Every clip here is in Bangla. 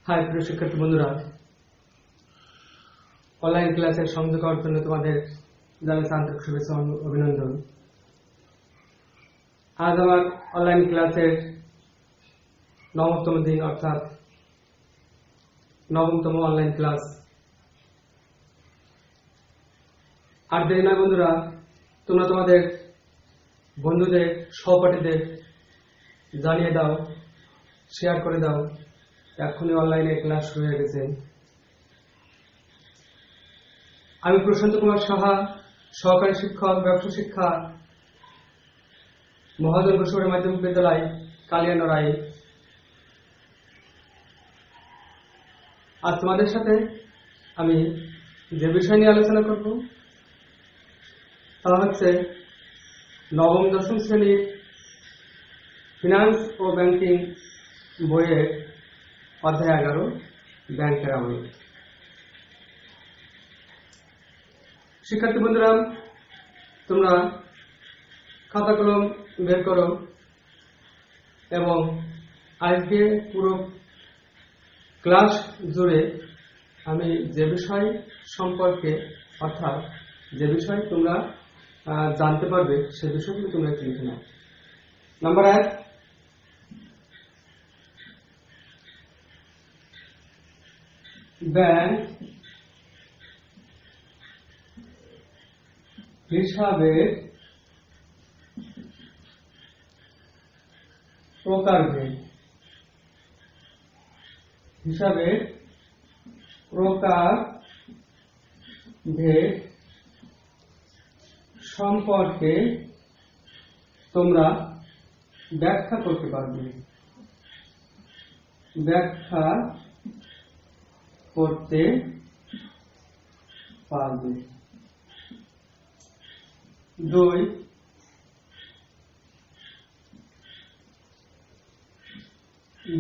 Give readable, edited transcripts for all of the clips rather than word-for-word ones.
হাই প্রিয় শিক্ষার্থী বন্ধুরা, অনলাইন ক্লাসের সংযোগ হওয়ার জন্য তোমাদের জানাচ্ছি আন্তরিক শুভেচ্ছা ও অভিনন্দন। আজ আমার অনলাইন ক্লাসের 9তম দিন, অর্থাৎ 9তম অনলাইন ক্লাস। আর দেরি নয় বন্ধুরা, তোমরা তোমাদের বন্ধুদের, সহপাঠীদের জানিয়ে দাও, শেয়ার করে দাও এখনই অনলাইনে ক্লাস শুরু হয়ে গেছে। আমি প্রশান্ত কুমার সাহা, সহকারী শিক্ষক, ব্যবসা শিক্ষা, মহাজন বসুরে মাধ্যমিক বিদ্যালয়, কালিয়ানড়াই। আজ তোমাদের সাথে আমি যে বিষয় নিয়ে আলোচনা করব তা হচ্ছে নবম দশম শ্রেণীর ফিনান্স ও ব্যাংকিং বইয়ের অধ্যায় 11 ব্যাংকের আমল। শিক্ষার্থী বন্ধুরা, তোমরা খাতা কলম বের করো এবং আজকে পুরো ক্লাস জুড়ে আমি যে বিষয় সম্পর্কে, অর্থাৎ যে বিষয় তোমরা জানতে পারবে সে বিষয়গুলো তোমরা লিখে নাও। নাম্বার 1, ব্যাংক হিসাবের প্রকারভেদ। হিসাবের প্রকারভেদ সম্পর্কে তোমরা ব্যাখ্যা করতে পারবে। ব্যাখ্যা করতে পারবে। 2,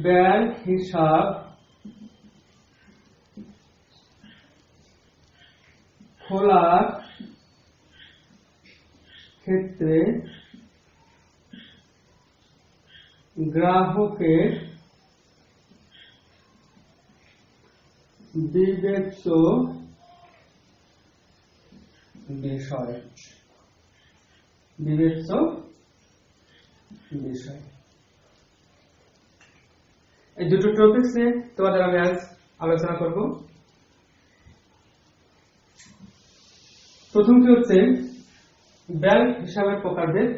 ব্যাংক হিসাব খোলার ক্ষেত্রে গ্রাহকের বিবেচ্য বিষয়। বিবেচ্য বিষয়, এই দুটো টপিকস নিয়ে তোমাদের আমি আজ আলোচনা করব। প্রথমটি হচ্ছে ব্যাংক হিসাবের প্রকারভেদ।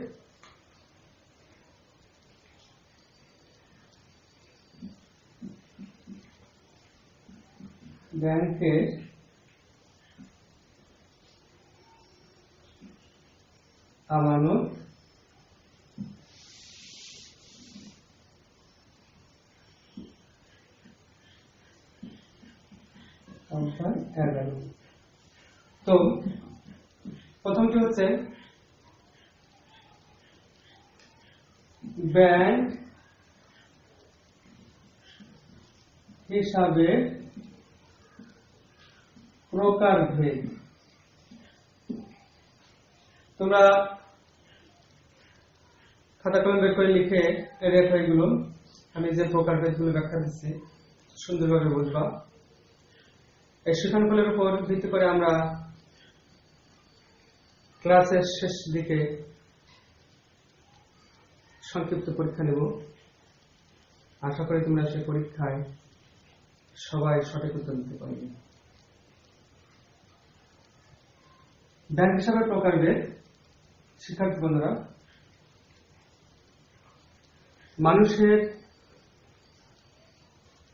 ব্যাংকের আমানত সংখ্যা 11। তো প্রথমটি হচ্ছে ব্যাংক হিসাবে প্রকারভেদ। তোমরা খাতা কলম বের করে লিখে রেখো এগুলো। আমি যে প্রকারভেদগুলো ব্যাখ্যা দিচ্ছি সুন্দরভাবে বুঝবা। এই শিক্ষণগুলোর উপর ভিত্তি করে আমরা ক্লাসের শেষ দিকে সংক্ষিপ্ত পরীক্ষা নেব। আশা করি তোমরা সেই পরীক্ষায় সবাই সঠিক উত্তর দিতে পারবে। ব্যাংক হিসাবের প্রকারভেদ। শিক্ষার্থী বন্ধুরা, মানুষের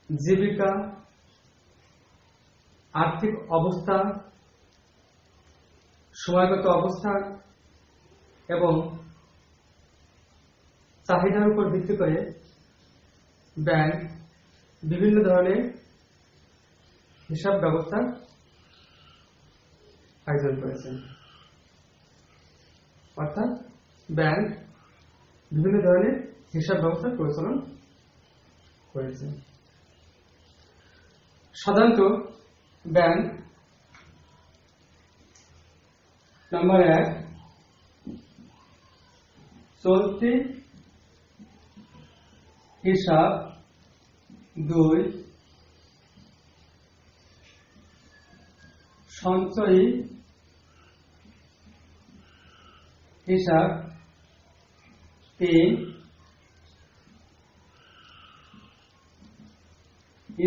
জীবিকা, আর্থিক অবস্থা, সময়গত অবস্থা এবং চাহিদার উপর ভিত্তি করে ব্যাংক বিভিন্ন ধরনের হিসাব ব্যবস্থা আয়োজন করেছেন। অর্থাৎ ব্যাংক বিভিন্ন ধরনের হিসাব ব্যবস্থা পরিচালনা করেছে। সাধারণত ব্যাংক নাম্বার 1 চলতি হিসাব, 2 সঞ্চয়ী হিসাব 3,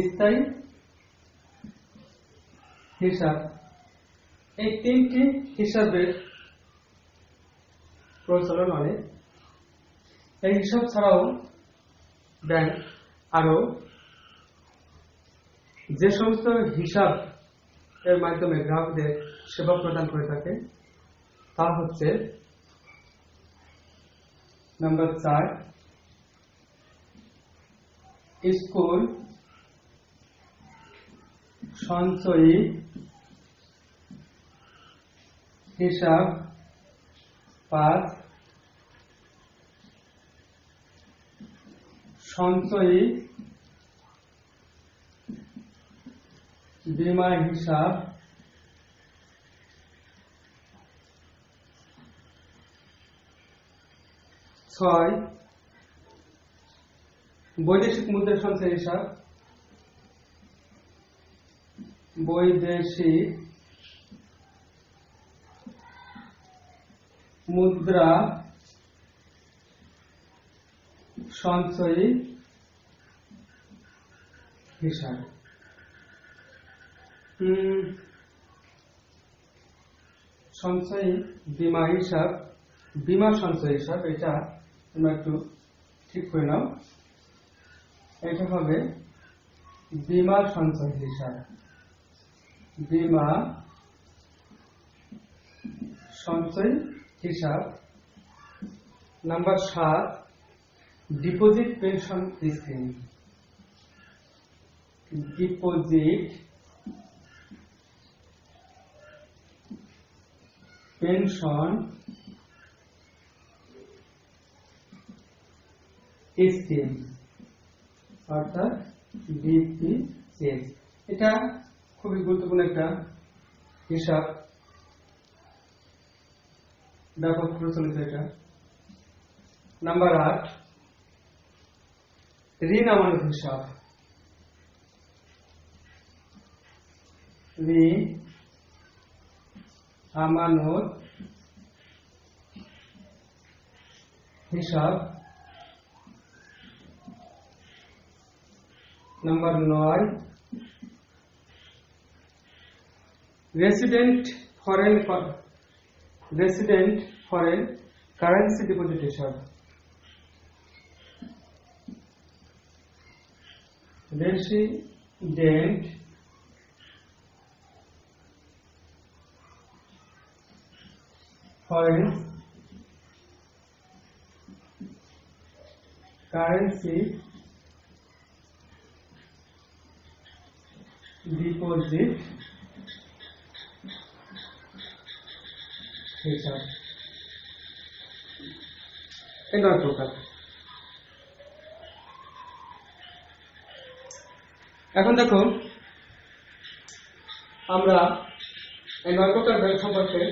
স্থায়ী হিসাব। এই 3টি হিসাবের প্রচলন অনেক। এই হিসাব ছাড়াও ব্যাংক আরো যে সমস্ত হিসাব এর মাধ্যমে গ্রাহকদের সেবা প্রদান করে থাকে তা হচ্ছে নাম্বার 4, স্কুল সঞ্চয়ী হিসাব 5, সঞ্চয়ী বীমা হিসাব 6, বৈদেশিক মুদ্রা সঞ্চয় হিসাব, বৈদেশিক মুদ্রা সঞ্চয়ী হিসাব। সঞ্চয়ী বীমা হিসাব, বীমা সঞ্চয় হিসাব, এটা তোমরা একটু ঠিক করে নাও। এটা হবে বীমা সঞ্চয় হিসাব, বীমা সঞ্চয় হিসাব। Number 7, deposit pension scheme, deposit pension scheme অর্থাৎ ডিপিএস। এটা খুবই গুরুত্বপূর্ণ একটা হিসাব, ব্যাপক প্রচলিত এটা। নাম্বার 8, ঋণ আমানত হিসাব, ঋণ আমানত হিসাব। Number 9, resident foreign currency deposit হিসাব, রেসিডেন্ট ফরেন কারেন্সি ডিপোজিট হিসাব। এই 9 প্রকার। এখন দেখো আমরা এই 9 প্রকার ব্যাংক সম্পর্কে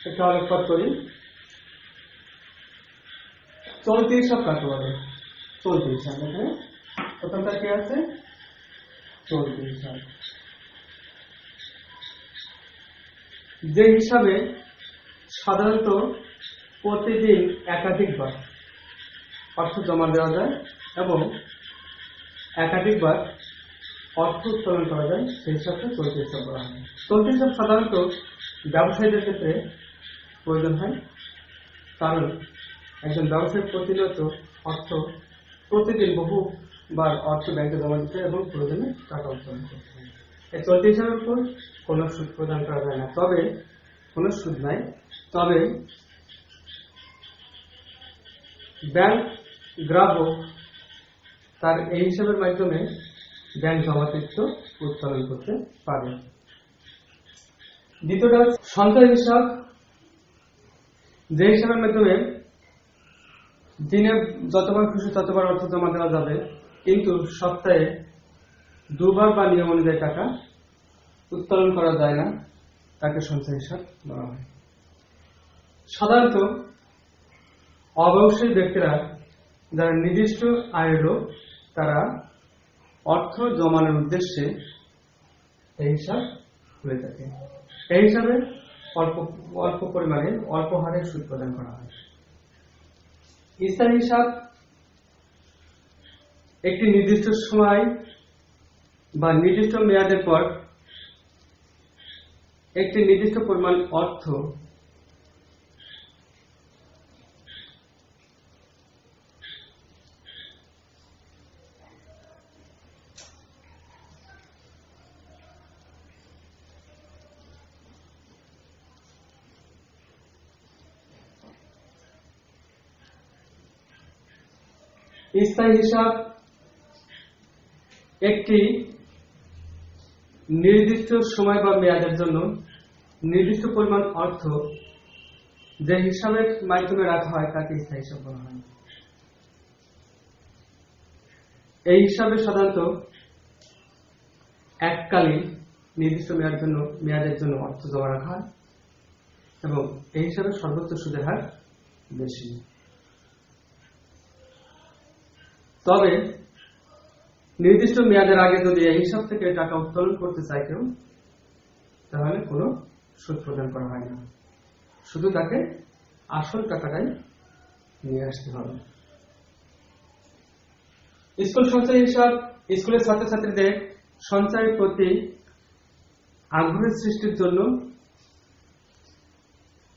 একটু আলোকপাত করি। চলতি হিসাব কাকে বলে? চলতি হিসাব, এখানে প্রথমটা কি আছে? চলতি হিসাব। যে হিসাবে সাধারণত প্রতিদিন একাধিকবার অর্থ জমা দেওয়া যায় এবং একাধিকবার অর্থ উত্তোলন করা যায়, সেই হিসাবকে চলতি হিসাব বলা হয়। চলতি হিসাব সাধারণত ব্যবসায়ীদের ক্ষেত্রে প্রয়োজন হয়, কারণ একজন ব্যবসায়ী প্রতিনিয়ত প্রতিদিন বহুবার অর্থ ব্যাংকে জমা দিতে এবং প্রয়োজনে টাকা উত্তোলন করতে হয়। এই চলতি হিসাবের উপর কোনো সুদ প্রদান করা যায় না, তবে কোনো সুদ নাই। তবে ব্যাংক গ্রাহক তার এই হিসাবের মাধ্যমে ব্যাংক জমাতিত্ব উত্তোলন করতে পারে। দ্বিতীয়টা সঞ্চয় হিসাব, যে হিসাবের মাধ্যমে দিনে যতবার খুশি ততবার অর্থ জমা দেওয়া যাবে, কিন্তু সপ্তাহে 2 বার বা নিয়ম অনুযায়ী টাকা উত্তোলন করা যায় না, তাকে সঞ্চয় হিসাব বলা হয়। সাধারণত অব্যবসায়ী ব্যক্তিরা যারা নির্দিষ্ট আয়ের লোক, তারা অর্থ জমানোর উদ্দেশ্যে এই হিসাব হয়ে থাকে। এই হিসাবে অল্প অল্প পরিমাণে অল্প হারে সুদ প্রদান করা হয়। স্থায়ী হিসাব একটি নির্দিষ্ট সময় বা নির্দিষ্ট মেয়াদের পর একটি নির্দিষ্ট পরিমাণ অর্থ স্থায়ী হিসাব একটি নির্দিষ্ট সময় বা মেয়াদের জন্য নির্দিষ্ট পরিমাণ অর্থ যে হিসাবের মাধ্যমে রাখা হয় তাকে স্থায়ী হিসাব বলা হয়। এই হিসাবে সাধারণত এককালীন নির্দিষ্ট মেয়াদের জন্য অর্থ জমা রাখা হয় এবং এই হিসাবে সর্বোচ্চ সুদের হার বেশি। তবে নির্দিষ্ট মেয়াদের আগে যদি এই হিসাব থেকে টাকা উত্তোলন করতে চায় কেউ, তাহলে কোনো সুদ প্রদান করা হয় না, শুধু তাকে আসল টাকাটাই নিয়ে আসতে হবে। স্কুল সঞ্চয় হিসাব স্কুলের ছাত্রছাত্রীদের সঞ্চয়ের প্রতি আগ্রহ সৃষ্টির জন্য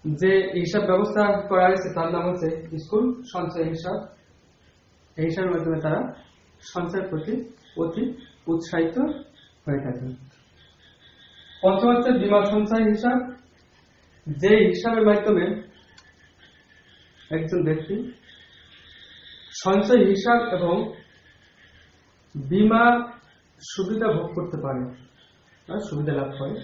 যে হিসাব ব্যবস্থা করা হয়েছে তার নাম হচ্ছে স্কুল সঞ্চয় হিসাব। এই হিসাবের মাধ্যমে তারা সঞ্চয়ের প্রতি অতি উৎসাহিত হয়ে থাকে। প্রথম হচ্ছে বীমা সঞ্চয় হিসাব, যে হিসাবের মাধ্যমে একজন ব্যক্তি সঞ্চয় হিসাব এবং বীমা সুবিধা ভোগ করতে পারে বা সুবিধা লাভ করে,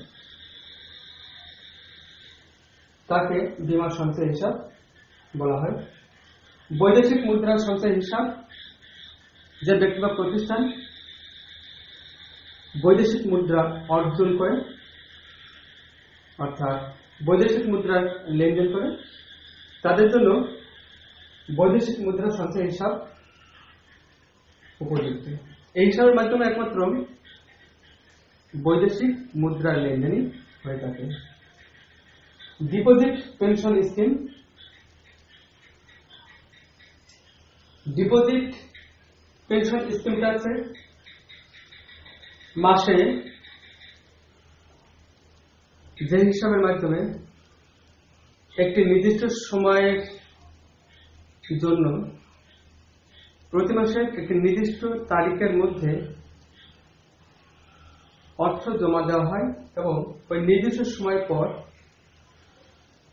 তাকে বীমা সঞ্চয় হিসাব বলা হয়। বৈদেশিক মুদ্রা সঞ্চয় হিসাব, যে ব্যক্তি বা প্রতিষ্ঠান বৈদেশিক মুদ্রা অর্জন করে অর্থাৎ বৈদেশিক মুদ্রার লেনদেন করে, তাদের জন্য বৈদেশিক মুদ্রা সঞ্চয় হিসাব উপযুক্ত। এই হিসাবের মাধ্যমে একমাত্র বৈদেশিক মুদ্রার লেনদেনই হয়ে থাকে। Deposit pension scheme, deposit pension স্কিমটা আছে মাসে যে হিসাবের মাধ্যমে একটি নির্দিষ্ট সময়ের জন্য প্রতি মাসের একটি নির্দিষ্ট তারিখের মধ্যে অর্থ জমা দেওয়া হয় এবং ওই নির্দিষ্ট সময় পর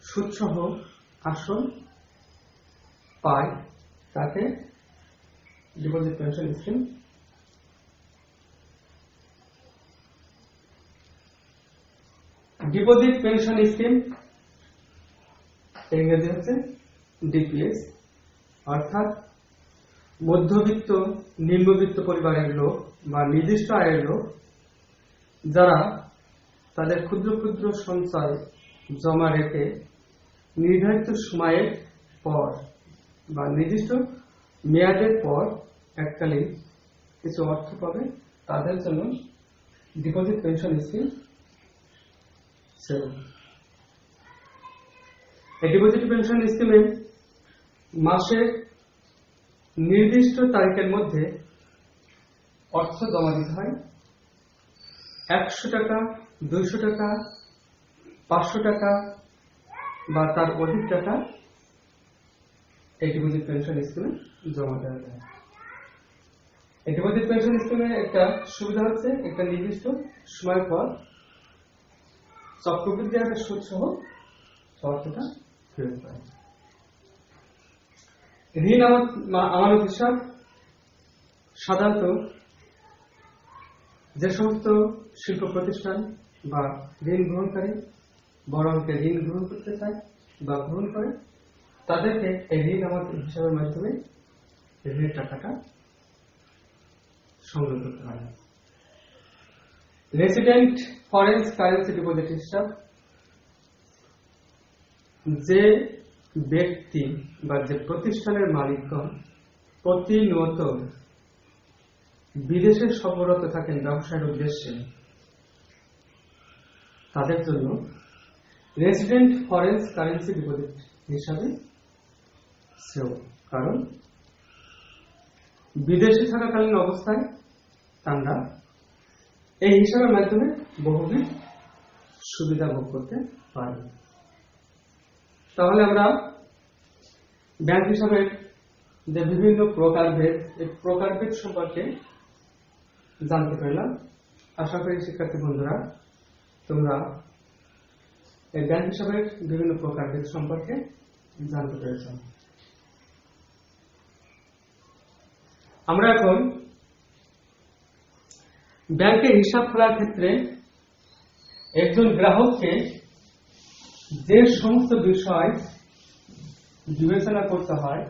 সুদসহ আসল পায়, তাকে deposit pension scheme. Deposit pension scheme ইংরেজি হচ্ছে ডিপিএস, অর্থাৎ মধ্যবিত্ত নিম্নবিত্ত পরিবারের লোক বা নির্দিষ্ট আয়ের লোক যারা তাদের ক্ষুদ্র ক্ষুদ্র সঞ্চয় জমা রেখে নির্ধারিত সময়ের পর বা নির্দিষ্ট মেয়াদের পর এককালীন কিছু অর্থ পাবে, তাদের জন্য ডিপোজিট পেনশন স্কিম। এই ডিপোজিট পেনশন স্কিমে মাসের নির্দিষ্ট তারিখের মধ্যে অর্থ জমা দিতে হয়। 100 টাকা, 200 টাকা, 500 টাকা বা তার অধিক টাকা এই ডিপোজিট পেনশন স্কিমে জমা দেওয়া যায়। এই ডিপোজিট পেনশন স্কিমে একটা সুবিধা হচ্ছে একটা নির্দিষ্ট সময় পর চক্রবৃদ্ধি হারে সুদ সহ অর্থটা ফেরত পায়। ঋণ আমানত হিসাব সাধারণত যে সমস্ত শিল্প প্রতিষ্ঠান বা ঋণ গ্রহণকারী বড় অঙ্কের ঋণ গ্রহণ করতে চায় বা গ্রহণ করে, তাদেরকে এই ঋণ আমানত হিসাবের মাধ্যমে ঋণের টাকাটা সংগ্রহ করতে হয়। রেসিডেন্ট ফরেন কারেন্সি ডিপোজিট হিসাব, যে ব্যক্তি বা যে প্রতিষ্ঠানের মালিকগণ প্রতিনিয়ত বিদেশে সফররত থাকেন ব্যবসায়ের উদ্দেশ্যে, তাদের জন্য রেসিডেন্ট ফরেন কারেন্সি ডিপোজিট হিসাবে সেও, কারণ বিদেশে থাকাকালীন অবস্থায় তারা এই হিসাবের মাধ্যমে বহুবিধ সুবিধা ভোগ করতে পারবে। তাহলে আমরা ব্যাংক হিসাবের যে বিভিন্ন প্রকারভেদ, এই প্রকারভেদ সম্পর্কে জানতে পারলাম। আশা করি শিক্ষার্থী বন্ধুরা তোমরা এই ব্যাংক হিসাবের বিভিন্ন প্রকারভেদ সম্পর্কে জানতে পেরেছ। আমরা এখন ব্যাংকে হিসাব খোলার ক্ষেত্রে একজন গ্রাহককে যে সমস্ত বিষয় বিবেচনা করতে হয়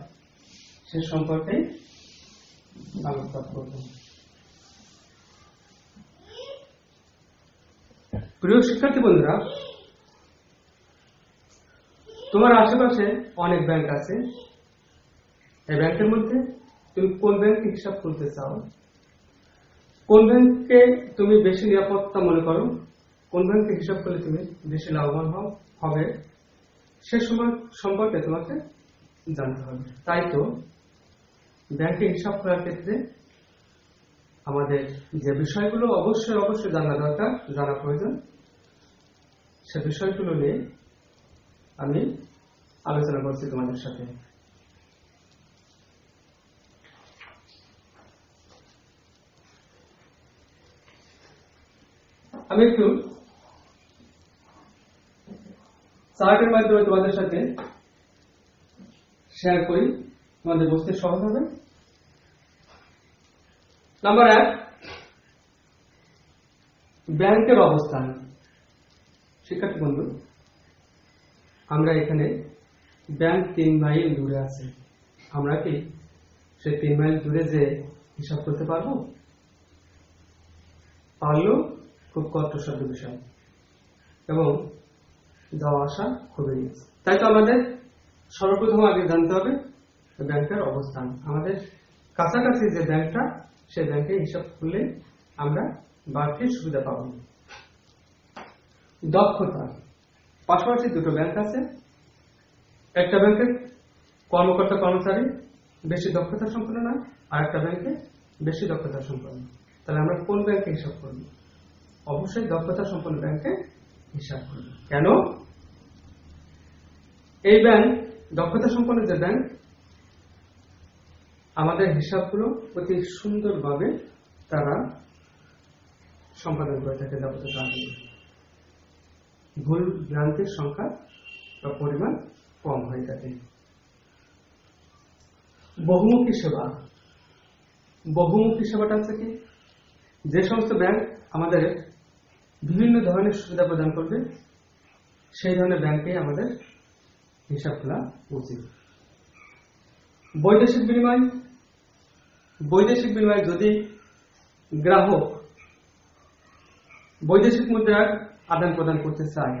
সে সম্পর্কে আলোকপাত করব। প্রিয় শিক্ষার্থী বন্ধুরা, তোমার আশেপাশে অনেক ব্যাংক আছে। এই ব্যাংকের মধ্যে তুমি কোন ব্যাংকে হিসাব খুলতে চাও, কোন ব্যাংকে তুমি বেশি নিরাপত্তা মনে করো, কোন ব্যাংকে হিসাব করলে তুমি বেশি লাভবান হবে, সে সময় সম্পর্কে তোমাকে জানতে হবে। তাই তো ব্যাংকে হিসাব করার ক্ষেত্রে আমাদের যে বিষয়গুলো অবশ্যই অবশ্যই জানা দরকার, জানা প্রয়োজন, সে বিষয়গুলো নিয়ে আমি আলোচনা করছি তোমাদের সাথে। আমি একটু চার্টের মাধ্যমে তোমাদের সাথে শেয়ার করি, তোমাদের বুঝতে সহজ হবে। নাম্বার 1, ব্যাংকের অবস্থান। শিক্ষার্থী বন্ধু, আমরা এখানে ব্যাংক 3 মাইল দূরে আছে। আমরা কি সে 3 মাইল দূরে যে হিসাব করতে পারবো? পারলেও খুব কষ্টসাধ্য বিষয় এবং যাওয়া আসা খুবই। তাই তো আমাদের সর্বপ্রথম আগে জানতে হবে ব্যাংকের অবস্থান। আমাদের কাছাকাছি যে ব্যাংকটা, সেই ব্যাংকে হিসাব করলে আমরা বাড়তি সুবিধা পাবো। দক্ষতা। পাশাপাশি দুটো ব্যাংক আছে। একটা ব্যাংকের কর্মকর্তা কর্মচারী বেশি দক্ষতা সম্পন্ন নয়, আর একটা ব্যাংকে বেশি দক্ষতা সম্পন্ন। তাহলে আমরা কোন ব্যাংকে হিসাব করব? অবশ্যই দক্ষতা সম্পন্ন ব্যাংকে হিসাব করব। কেন? এই ব্যাংক, দক্ষতা সম্পন্ন যে ব্যাংক, আমাদের হিসাবগুলো অতি সুন্দরভাবে তারা সম্পাদন করে থাকে। যাবতীয় কাজগুলো ভুল ভ্রান্তির সংখ্যা বা পরিমাণ কম হয়ে থাকে। বহুমুখী সেবা। বহুমুখী সেবাটা হচ্ছে কি, যে সমস্ত ব্যাংক আমাদের বিভিন্ন ধরনের সুবিধা প্রদান করবে, সেই ধরনের ব্যাংকে আমাদের হিসাব খোলা উচিত। বৈদেশিক বিনিময়। বৈদেশিক বিনিময়, যদি গ্রাহক বৈদেশিক মুদ্রার আদান প্রদান করতে চায়,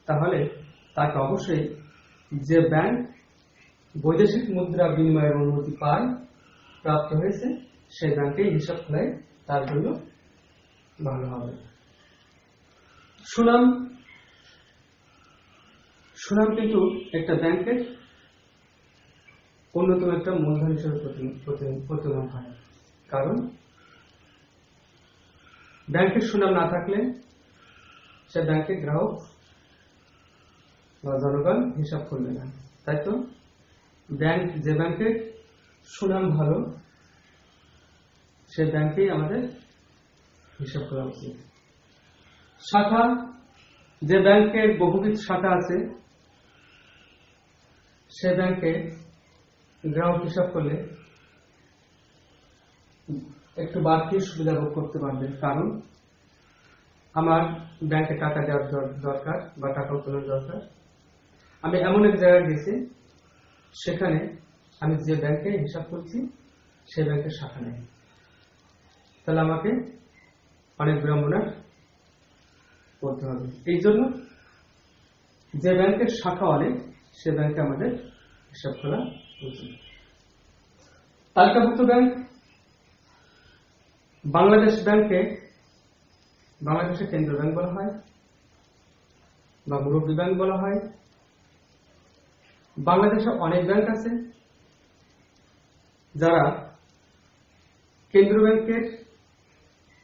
তাহলে তাকে অবশ্যই যে ব্যাংক বৈদেশিক মুদ্রা বিনিময়ের অনুমতি পায়, প্রাপ্ত হয়েছে, সেই ব্যাংকে হিসাব খোলাই তার জন্য ভালো হবে। সুনাম। সুনাম কিন্তু একটা ব্যাংকের অন্যতম একটা মূলধন হিসেবে প্রতিমান হয়। কারণ ব্যাংকের সুনাম না থাকলে সে ব্যাংকের গ্রাহক বা জনগণ হিসাব করবে না। তাই তো ব্যাংক, যে ব্যাংকের সুনাম ভালো, সে ব্যাংকেই আমাদের হিসাব করা উচিত। শাখা। যে ব্যাংকের বহুবিধ শাখা আছে, সে ব্যাংকে গ্রাহক হিসাব করলে একটু বাড়তি সুবিধা ভোগ করতে পারবে। কারণ আমার ব্যাংকে টাকা দেওয়ার দরকার বা টাকা উত্তোলন দরকার, আমি এমন এক জায়গায় গেছি, সেখানে আমি যে ব্যাংকে হিসাব করছি সেই ব্যাংকের শাখা নেই, তাহলে আমাকে অনেক বিড়ম্বনা করতে হবে। এই জন্য যে ব্যাংকের শাখা অনেক, সে ব্যাংকে আমাদের হিসাব খোলা উচিত। তালিকাভুক্ত ব্যাংক। বাংলাদেশ ব্যাংকে, বাংলাদেশের কেন্দ্রীয় ব্যাংক বলা হয়। বা মুরব্বী ব্যাংক বলা হয়। বাংলাদেশে অনেক ব্যাংক আছে যারা কেন্দ্রীয় ব্যাংকের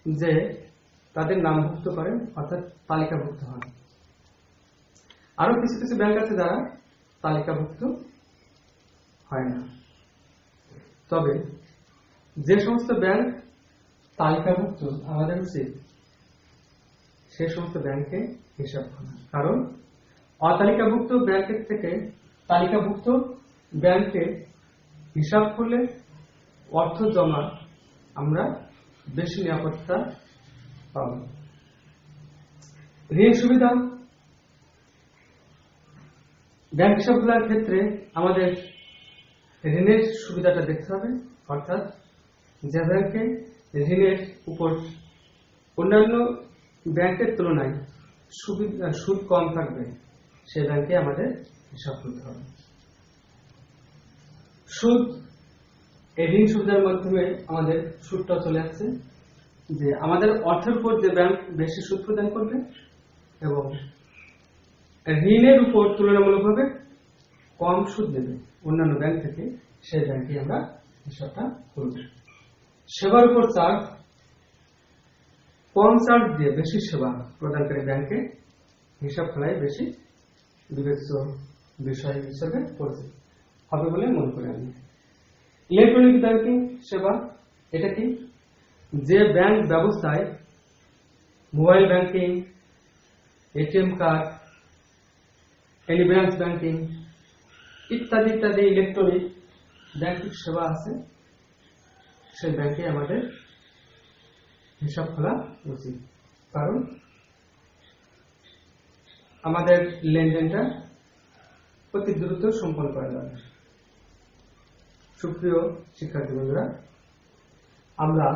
যে তাদের নামভুক্ত করেন, অর্থাৎ তালিকাভুক্ত হন। আরো কিছু কিছু ব্যাংক আছে যারা তালিকাভুক্ত হয় না। তবে যে সমস্ত ব্যাংক তালিকাভুক্ত, আমাদের উচিত সে সমস্ত ব্যাংকে হিসাব করা, কারণ অতালিকাভুক্ত ব্যাংকের থেকে তালিকাভুক্ত ব্যাংকে হিসাব করলে অর্থ জমা আমরা বেশি নিরাপত্তা পাব। ঋণ সুবিধা, ব্যাংক হিসাব খোলার ক্ষেত্রে আমাদের ঋণের সুবিধাটা দেখতে হবে, অর্থাৎ যে ব্যাংকে ঋণের উপর অন্যান্য ব্যাংকের তুলনায় সুদ কম থাকবে সে ব্যাংকে আমাদের হিসাব করতে হবে। সুদ, এই ঋণ সুবিধার মাধ্যমে আমাদের সুদটা চলে আসছে যে আমাদের অর্থের উপর যে ব্যাংক বেশি সুদ প্রদান করবে এবং ঋণের উপর তুলনামূলকভাবে কম সুদ দেবে অন্যান্য ব্যাংক থেকে, সেই ব্যাংকে আমরা হিসাবটা করব। সেবার উপর চার্জ, কম চার্জ দিয়ে বেশি সেবা প্রদানকারী ব্যাংকে হিসাব খোলাই বেশি বিবেচ্য বিষয় হিসেবে পরিচিত হবে বলে মনে করি আমি। ইলেকট্রনিক ব্যাংকিং সেবা, এটা কি? যে ব্যাংক ব্যবস্থায় mobile banking, ATM card, any branch banking ইত্যাদি ইত্যাদি ইলেকট্রনিক ব্যাংকিং সেবা আছে, সেই ব্যাংকে আমাদের হিসাব খোলা উচিত, কারণ আমাদের লেনদেনটা অতি দ্রুত সম্পন্ন করা যাবে। সুপ্রিয় শিক্ষার্থী বন্ধুরা, আমরা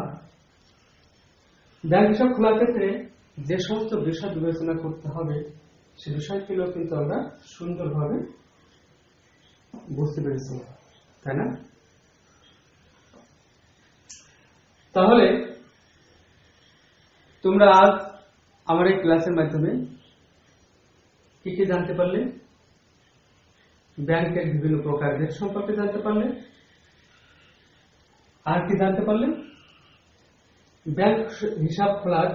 ব্যাংক হিসাব খোলার ক্ষেত্রে যে সমস্ত বিষয় বিবেচনা করতে হবে সে বিষয়গুলো কিন্তু আমরা সুন্দরভাবে বুঝতে পেরেছি, তাই না? তাহলে তোমরা আজ আমার এই ক্লাসের মাধ্যমে কি কি জানতে পারলে? ব্যাংকের বিভিন্ন প্রকারভেদ সম্পর্কে জানতে পারলে। আর কি জানতে পারলে? ব্যাংক হিসাব খোলার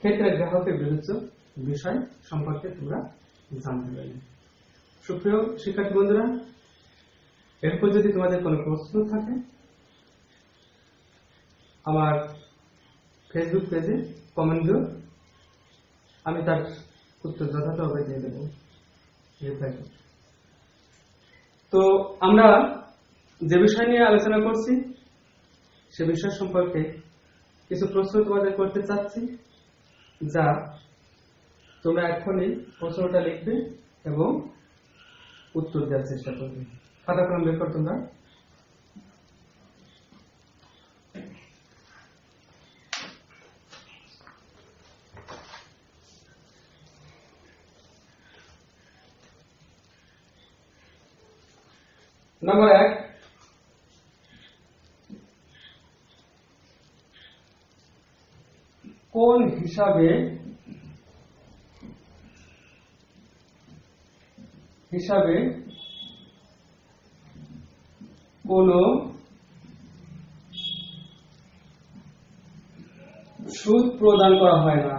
ক্ষেত্রে গ্রাহকের বিবেচ্য বিষয় সম্পর্কে তোমরা জানতে পারলে। সুপ্রিয় শিক্ষার্থী বন্ধুরা, এরপর যদি তোমাদের কোনো প্রশ্ন থাকে আমার ফেসবুক পেজে কমেন্ট দিও, আমি তার উত্তর যথাযথভাবে দিয়ে দেব। তো আমরা যে বিষয় নিয়ে আলোচনা করছি সে বিষয় সম্পর্কে কিছু প্রশ্ন তোমাদের করতে চাচ্ছি, যা তোমরা এখনই প্রশ্নটা লিখবে এবং উত্তর দেওয়ার চেষ্টা করবে। খাতা কলম বের করো তোমরা। নম্বর 1, কোন হিসাবে কোনো সুদ প্রদান করা হয় না?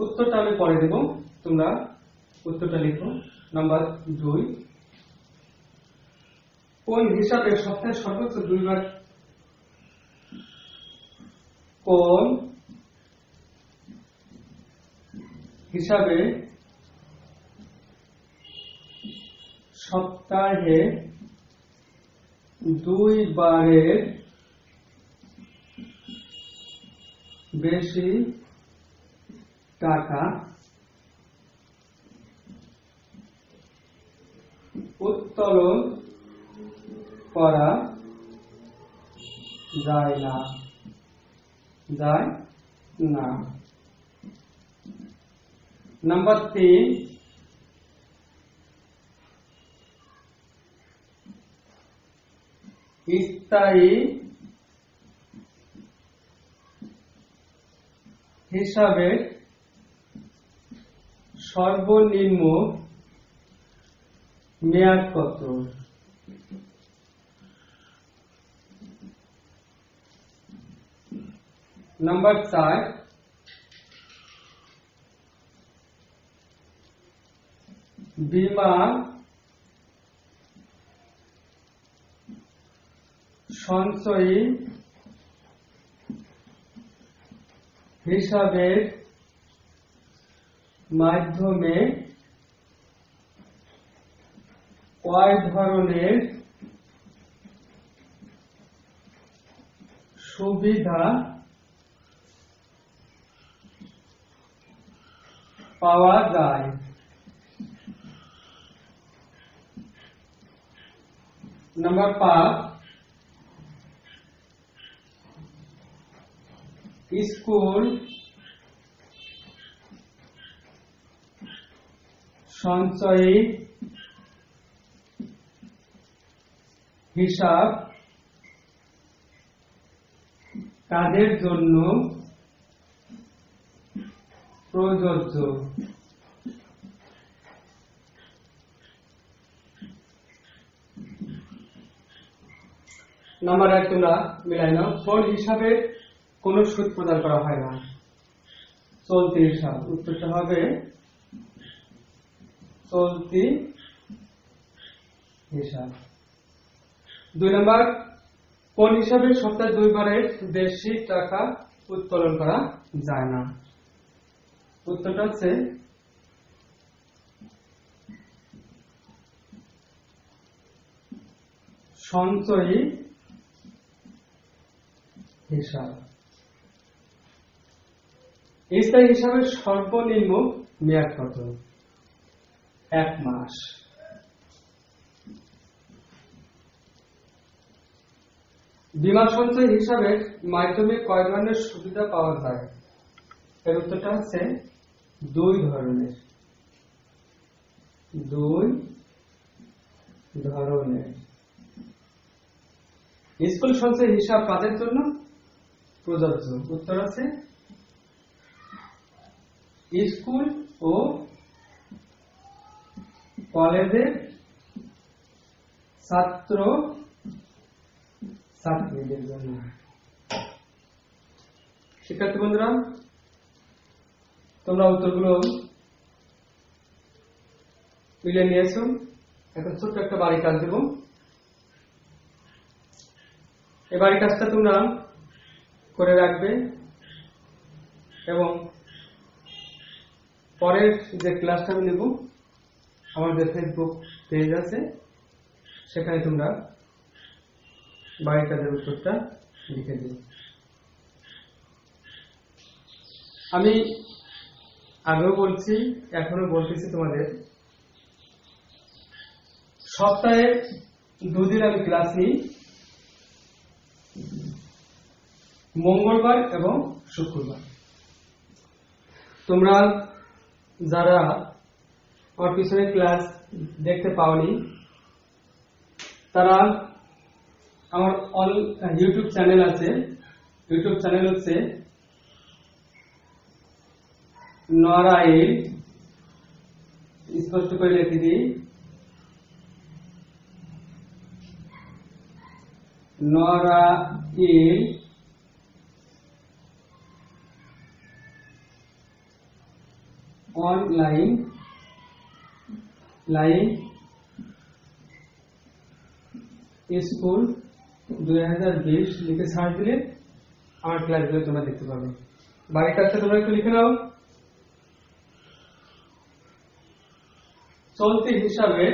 উত্তরটা আমি পরে দেব, তোমরা উত্তরটা লিখো। নাম্বার 2, কোন হিসাবে সপ্তাহে সর্বোচ্চ 2 বার, কোন হিসাবে সপ্তাহে 2 বারের বেশি টাকা উত্তোলন করা যায় না? নাম্বার 3, স্থায়ী হিসাবের সর্বনিম্ন মেয়াদ কত? নাম্বার 4, বীমা সঞ্চয়ী হিসাবের মাধ্যমে কয় ধরনের সুবিধা পাওয়া যায়? নাম্বার 5, স্কুল সঞ্চয়ী হিসাব কাদের জন্য প্রযোজ্য? নাম্বার 1 তোমরা মিলাই নাও। কোন হিসাবে কোন সুদ প্রদান করা হয় না? চলতি হিসাব। উত্তরটা হবে চলতি হিসাব। 2 নাম্বার, কোন হিসাবে সপ্তাহে 2 বারের বেশি টাকা উত্তোলন করা যায় না? উত্তরটা হচ্ছে সঞ্চয়ী হিসাব। স্থায়ী হিসাবের সর্বনিম্ন মেয়াদ কত? 1 মাস। বীমা সঞ্চয় হিসাবের মাধ্যমে কয় ধরনের সুবিধা পাওয়া যায়? এর উত্তরটা হচ্ছে 2 ধরনের। 2 ধরনের। স্কুল সঞ্চয় হিসাব কাদের জন্য প্রযোজ্য? উত্তর আছে স্কুল ও কলেজের ছাত্র ছাত্রীদের জন্য। শিক্ষার্থী বন্ধুরা, তোমরা উত্তরগুলো মিলিয়ে নিয়েছো। এখন ছোট্ট একটা বাড়ি কাজ দেব। এই বাড়ি কাজটা তোমরা করে রাখবে এবং পরের যে ক্লাসটা আমি নেব, আমার যে ফেসবুক পেজ আছে সেখানে তোমরা বাড়ি কাজের উত্তরটা লিখে দিও। আমি আগেও বলছি, এখনো বলতেছি তোমাদের, সপ্তাহে 2 দিন আমি ক্লাস নিই, মঙ্গলবার এবং শুক্রবার। তোমরা যারা আমার পিছনে ক্লাস দেখতে পাওনি তারা আমার ইউটিউব চ্যানেল আছে। ইউটিউব চ্যানেল হচ্ছে নরাইল, স্পষ্ট করে লিখে দিই, নরাইল অনলাইন স্কুল 2020 লিখে সার্চ দিলে আমার ক্লাসগুলো তোমরা দেখতে পাবে। বাড়ির কাজটা তোমরা একটু লিখে নাও। চলতি হিসাবে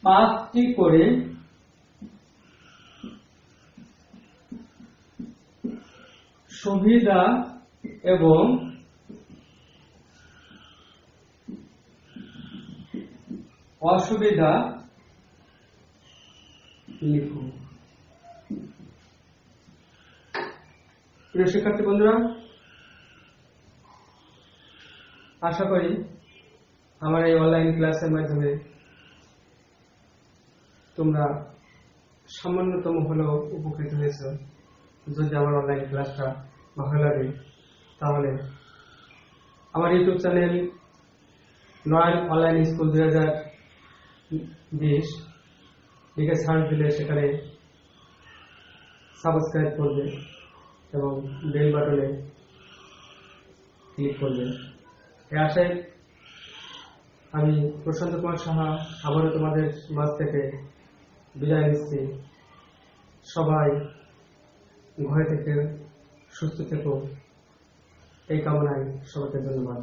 5টি করে সুবিধা এবং অসুবিধা লিখুন। প্রিয় শিক্ষার্থী বন্ধুরা, আশা করি আমার এই অনলাইন ক্লাসের মাধ্যমে তোমরা সামান্যতম হলেও উপকৃত হয়েছ। যদি আমার অনলাইন ক্লাসটা ভালো লাগে তাহলে আমার ইউটিউব চ্যানেল নয়ন অনলাইন স্কুল 2020 লিখে সার্চ দিলে সেখানে সাবস্ক্রাইব করবে এবং বেল বাটনে ক্লিক করবে। এই আশায় আমি প্রশান্ত কুমার সাহা আবারও তোমাদের মাঝ থেকে বিদায় নিচ্ছি। সবাই ঘরে থেকে সুস্থ থেকো, এই কামনায় সবাইকে ধন্যবাদ।